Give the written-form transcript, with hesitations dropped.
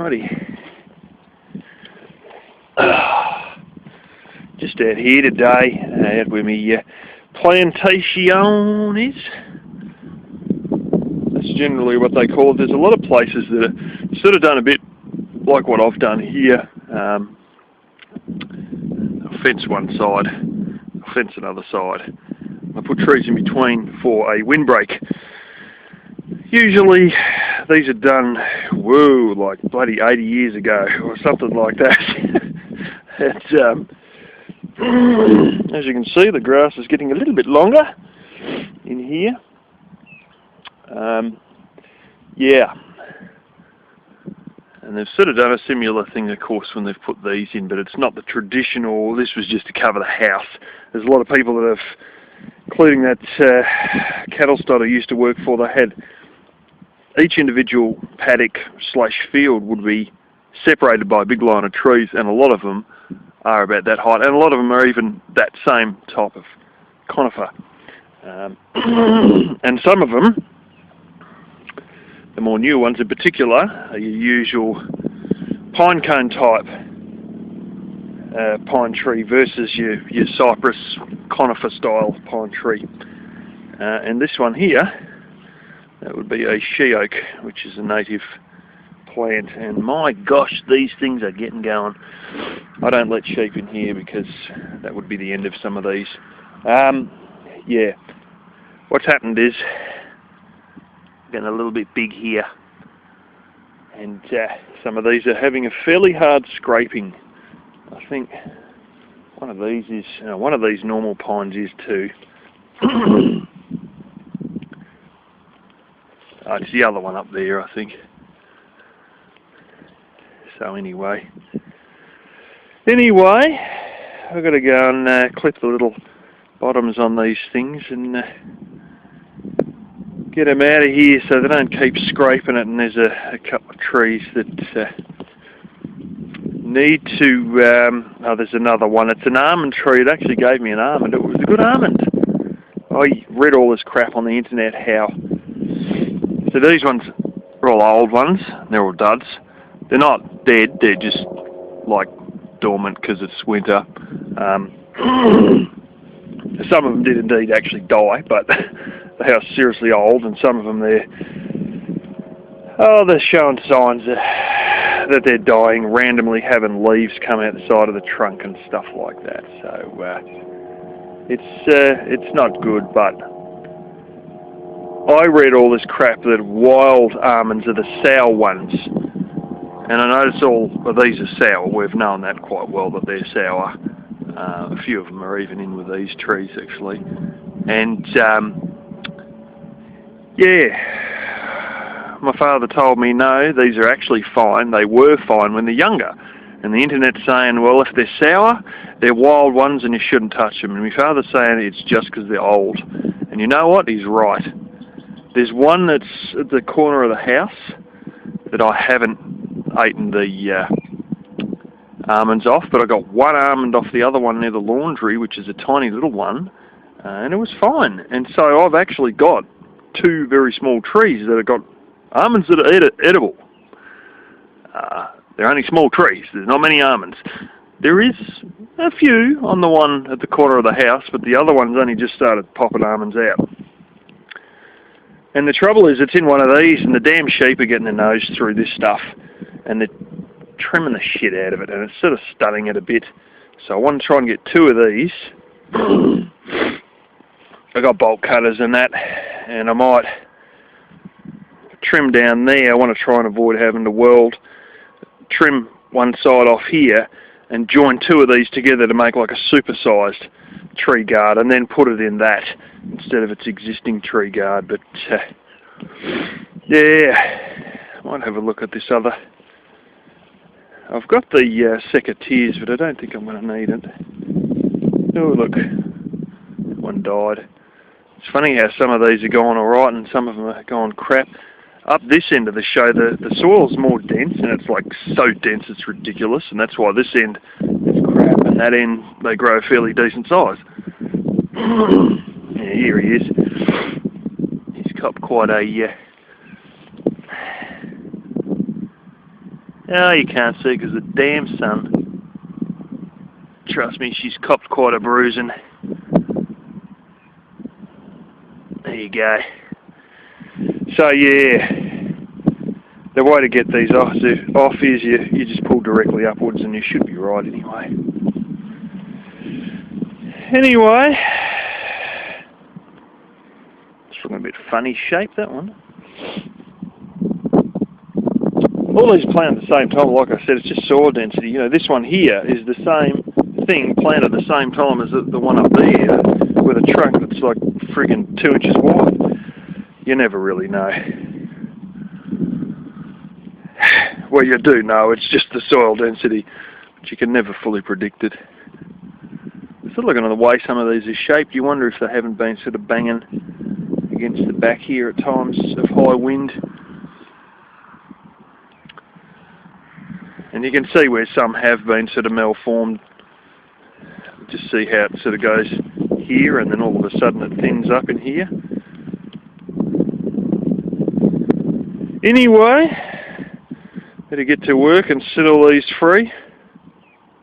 Alrighty. Just out here today, out where my plantation is. That's generally what they call it. There's a lot of places that are sort of done a bit like what I've done here. I'll fence one side, I'll fence another side. I put trees in between for a windbreak. Usually these are done, whoa, like bloody 80 years ago or something like that. As you can see, the grass is getting a little bit longer in here. Yeah. And they've sort of done a similar thing, of course, when they've put these in, but it's not the traditional, this was just to cover the house. There's a lot of people that have, including that cattle stud I used to work for, they had each individual paddock / field would be separated by a big line of trees, and a lot of them are about that height, and a lot of them are even that same type of conifer. And some of them, the more new ones in particular, are your usual pine cone type pine tree versus your cypress conifer style pine tree. And this one here, that would be a she oak, which is a native plant, and my gosh, these things are getting going. I don't let sheep in here because that would be the end of some of these. Yeah, what's happened is getting a little bit big here, and some of these are having a fairly hard scraping. I think one of these is, one of these normal pines is too. It's the other one up there, I think. So anyway, I've got to go and clip the little bottoms on these things and get them out of here so they don't keep scraping it. And there's a couple of trees that need to, there's another one. It's an almond tree. It actually gave me an almond. It was a good almond. I read all this crap on the internet how. So these ones are all old ones. They're all duds. They're not dead. They're just like dormant because it's winter. Some of them did indeed actually die, but they are seriously old, and some of them they're showing signs that they're dying, randomly having leaves come out the side of the trunk and stuff like that. So it's not good, but I read all this crap that wild almonds are the sour ones, and I notice all of these are sour. We've known that quite well, that they're sour. A few of them are even in with these trees actually, and yeah, my father told me no, these are actually fine. They were fine when they're younger, and the internet's saying, well, if they're sour, they're wild ones and you shouldn't touch them. And my father's saying it's just because they're old, and you know what? He's right. There's one that's at the corner of the house that I haven't eaten the almonds off, but I got one almond off the other one near the laundry, which is a tiny little one, and it was fine. And so I've actually got two very small trees that have got almonds that are edible. They're only small trees. There's not many almonds. There is a few on the one at the corner of the house, but the other one's only just started popping almonds out. And the trouble is, it's in one of these, and the damn sheep are getting their nose through this stuff, and they're trimming the shit out of it, and it's sort of stunning it a bit. So I want to try and get two of these. I got bolt cutters and that, and I might trim down there. I want to try and avoid having to trim one side off here and join two of these together to make like a super-sized tree guard, and then put it in that instead of its existing tree guard. But yeah, I might have a look at this other. I've got the secateurs, but I don't think I'm going to need it. Oh look, one died. It's funny how some of these are going alright and some of them are going crap. Up this end of the show, the soil's more dense, and it's like so dense it's ridiculous, and that's why this end is crap, and that end they grow a fairly decent size. Yeah, here he is. He's copped quite a Oh, you can't see because the damn sun. Trust me, she's copped quite a bruising. There you go. So yeah, the way to get these off is you just pull directly upwards and you should be right anyway. Anyway, it's looking a bit funny shape, that one. All these plant at the same time, like I said, it's just soil density. You know, this one here is the same thing planted at the same time as the one up there with a trunk that's like friggin' 2 inches wide. You never really know. Well, you do know, it's just the soil density, but you can never fully predict it. So looking at the way some of these are shaped, you wonder if they haven't been sort of banging against the back here at times of high wind. And you can see where some have been sort of malformed. Just see how it sort of goes here and then all of a sudden it thins up in here. Anyway, better get to work and set all these free.